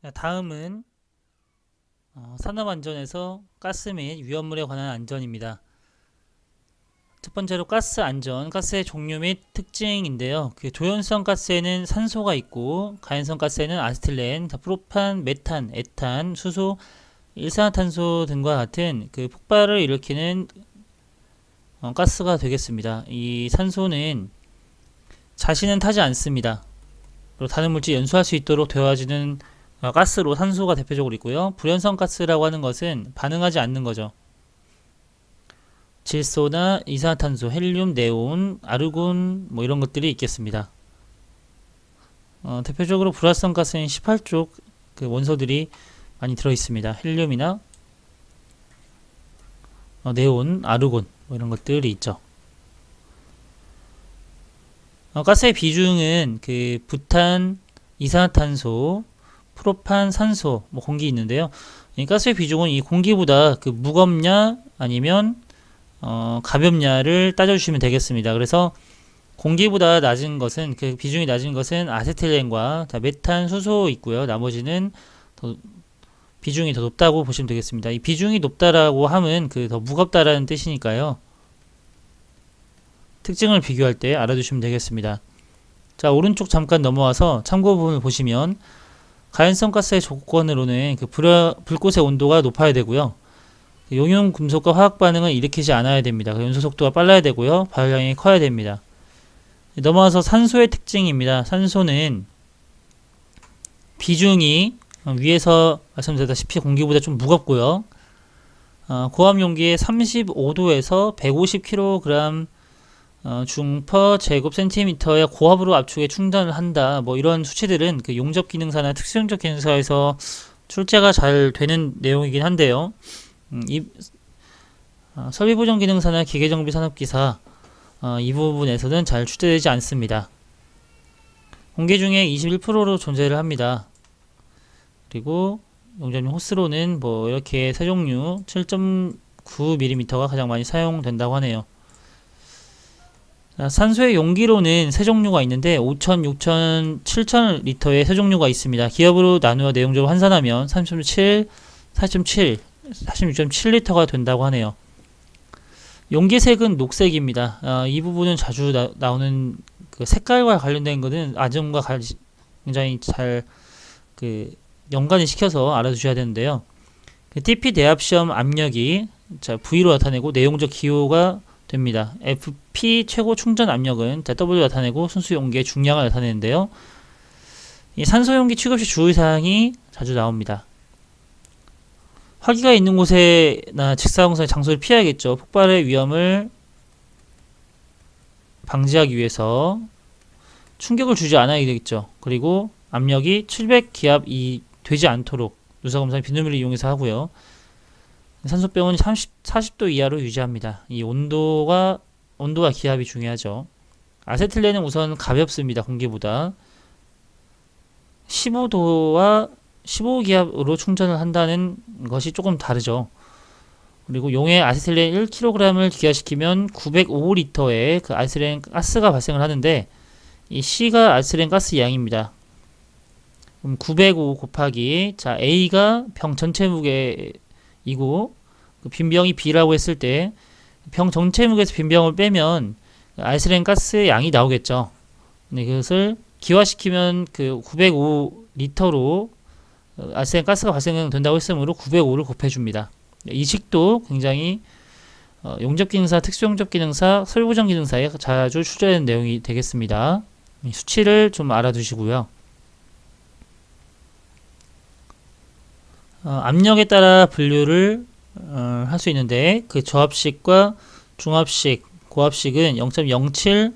자, 다음은 산업안전에서 가스 및 위험물에 관한 안전입니다. 첫 번째로 가스 안전, 가스의 종류 및 특징인데요. 그 조연성 가스에는 산소가 있고, 가연성 가스에는 아세틸렌, 프로판, 메탄, 에탄, 수소, 일산화탄소 등과 같은 그 폭발을 일으키는 가스가 되겠습니다. 이 산소는 자신은 타지 않습니다. 그리고 다른 물질 연소할 수 있도록 되어지는 가스로 산소가 대표적으로 있고요. 불연성 가스라고 하는 것은 반응하지 않는 거죠. 질소나 이산화탄소, 헬륨, 네온, 아르곤 뭐 이런 것들이 있겠습니다. 대표적으로 불활성 가스는 18쪽 그 원소들이 많이 들어 있습니다. 헬륨이나 네온, 아르곤 뭐 이런 것들이 있죠. 가스의 비중은 그 부탄, 이산화탄소, 프로판, 산소, 뭐 공기 있는데요. 이 가스의 비중은 이 공기보다 그 무겁냐 아니면 가볍냐를 따져주시면 되겠습니다. 그래서 공기보다 낮은 것은 그 비중이 낮은 것은 아세틸렌과 메탄, 수소 있고요. 나머지는 비중이 더 높다고 보시면 되겠습니다. 이 비중이 높다라고 함은 그 더 무겁다라는 뜻이니까요. 특징을 비교할 때 알아두시면 되겠습니다. 자, 오른쪽 잠깐 넘어와서 참고 부분을 보시면 가연성 가스의 조건으로는 그 불꽃의 온도가 높아야 되고요. 용융 금속과 화학 반응을 일으키지 않아야 됩니다. 연소 속도가 빨라야 되고요. 발열량이 커야 됩니다. 넘어와서 산소의 특징입니다. 산소는 비중이 위에서 말씀드렸다시피 공기보다 좀 무겁고요. 고압 용기에 35도에서 150kg 중/per 제곱센티미터의 고압으로 압축에 충전을 한다. 뭐 이런 수치들은 그 용접 기능사나 특수용접 기능사에서 출제가 잘 되는 내용이긴 한데요. 설비보정 기능사나 기계정비 산업기사 이 부분에서는 잘 출제되지 않습니다. 공기 중에 21%로 존재를 합니다. 그리고 용접용 호스로는 뭐 이렇게 세 종류 7.9mm가 가장 많이 사용된다고 하네요. 산소의 용기로는 세 종류가 있는데 5,000, 6,000, 7,000L의 세 종류가 있습니다. 기압으로 나누어 내용적으로 환산하면 3.7, 4.7, 46.7L가 된다고 하네요. 용기색은 녹색입니다. 이 부분은 자주 나오는 그 색깔과 관련된 것은 아점과 굉장히 잘 그 연관을 시켜서 알아두셔야 되는데요. 그 TP 대합시험 압력이 V로 나타내고 내용적 기호가 됩니다. FP 최고 충전 압력은 W 나타내고 순수 용기의 중량을 나타내는데요. 이 산소 용기 취급 시 주의사항이 자주 나옵니다. 화기가 있는 곳에나 직사광선의 장소를 피해야겠죠. 폭발의 위험을 방지하기 위해서 충격을 주지 않아야 되겠죠. 그리고 압력이 700기압이 되지 않도록 누사검사는 비누미를 이용해서 하고요. 산소병은 40도 이하로 유지합니다. 이 온도와 기압이 중요하죠. 아세틸렌은 우선 가볍습니다. 공기보다 15도와 15기압으로 충전을 한다는 것이 조금 다르죠. 그리고 용의 아세틸렌 1kg을 기하시키면 905L의 그 아세틸렌 가스가 발생을 하는데 이 C가 아세틸렌 가스 양입니다. 그럼 905 곱하기 A가 병 전체 무게이고 그 빈병이 B라고 했을 때 병 전체 무게에서 빈병을 빼면 아세틸렌 가스의 양이 나오겠죠. 네, 그것을 기화시키면 그 905L로 아세틸렌 가스가 발생된다고 했으므로 905를 곱해줍니다. 이 식도 굉장히 용접기능사, 특수용접기능사, 설보정기능사에 자주 출제되는 내용이 되겠습니다. 수치를 좀 알아두시고요. 압력에 따라 분류를 할 수 있는데 그 저압식과 중압식, 고압식은 0.07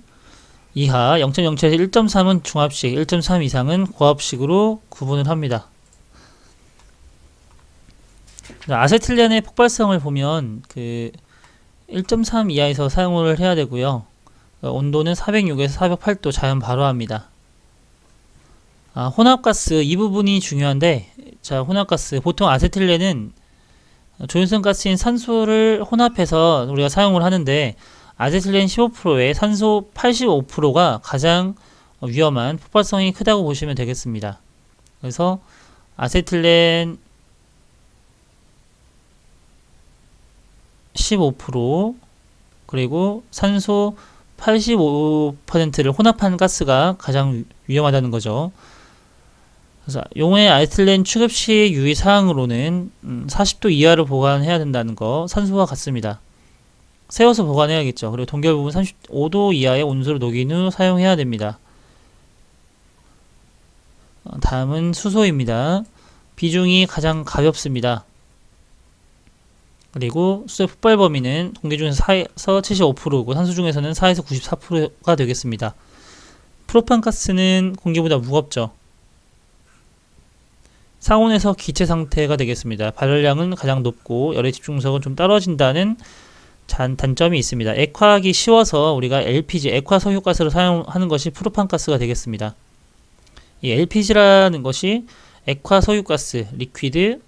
이하, 0.07에서 1.3은 중압식, 1.3 이상은 고압식으로 구분을 합니다. 아세틸렌의 폭발성을 보면 그 1.3 이하에서 사용을 해야 되고요. 온도는 406에서 408도 자연 발화합니다. 혼합가스 이 부분이 중요한데, 자, 혼합가스 보통 아세틸렌은 조연성 가스인 산소를 혼합해서 우리가 사용을 하는데 아세틸렌 15%에 산소 85%가 가장 위험한 폭발성이 크다고 보시면 되겠습니다. 그래서 아세틸렌 15%, 그리고 산소 85%를 혼합한 가스가 가장 위험하다는 거죠. 그래서 용해 아세틸렌 취급 시 유의사항으로는 40도 이하로 보관해야 된다는 거, 산소와 같습니다. 세워서 보관해야겠죠. 그리고 동결 부분 35도 이하의 온수로 녹인 후 사용해야 됩니다. 다음은 수소입니다. 비중이 가장 가볍습니다. 그리고 수소의 폭발 범위는 공기 중에서 4에서 75%고 산소 중에서는 4에서 94%가 되겠습니다. 프로판가스는 공기보다 무겁죠. 상온에서 기체 상태가 되겠습니다. 발열량은 가장 높고 열의 집중성은 좀 떨어진다는 단점이 있습니다. 액화하기 쉬워서 우리가 LPG, 액화 석유가스를 사용하는 것이 프로판가스가 되겠습니다. 이 LPG라는 것이 액화 석유가스, 리퀴드,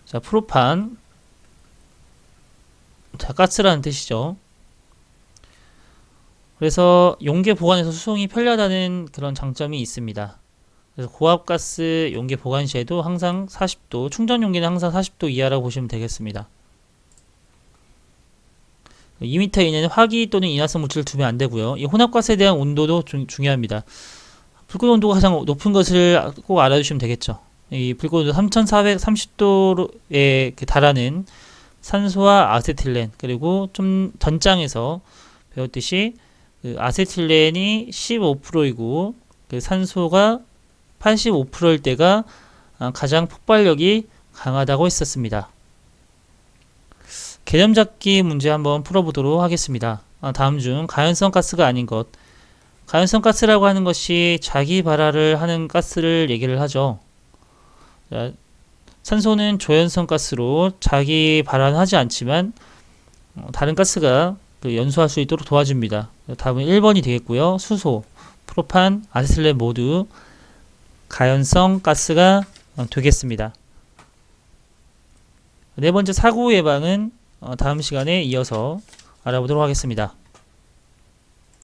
자, 프로판, 자, 가스라는 뜻이죠. 그래서 용계 보관에서 수송이 편리하다는 그런 장점이 있습니다. 그래서 고압가스 용계 보관 시에도 항상 40도, 충전 용기는 항상 40도 이하라고 보시면 되겠습니다. 2m 이내는 화기 또는 인화성 물질을 두면 안 되고요. 이 혼합가스에 대한 온도도 중요합니다. 불꽃 온도가 가장 높은 것을 꼭 알아주시면 되겠죠. 이 불꽃 온도 3430도에 달하는 산소와 아세틸렌, 그리고 좀 전장에서 배웠듯이 그 아세틸렌이 15%이고 그 산소가 85%일 때가 가장 폭발력이 강하다고 했었습니다. 개념 잡기 문제 한번 풀어보도록 하겠습니다. 다음 중 가연성 가스가 아닌 것. 가연성 가스라고 하는 것이 자기 발화를 하는 가스를 얘기를 하죠. 자, 산소는 조연성 가스로 자기 발화는 하지 않지만 다른 가스가 연소할 수 있도록 도와줍니다. 답은 1번이 되겠고요. 수소, 프로판, 아세틸렌 모두 가연성 가스가 되겠습니다. 네 번째 사고 예방은 다음 시간에 이어서 알아보도록 하겠습니다.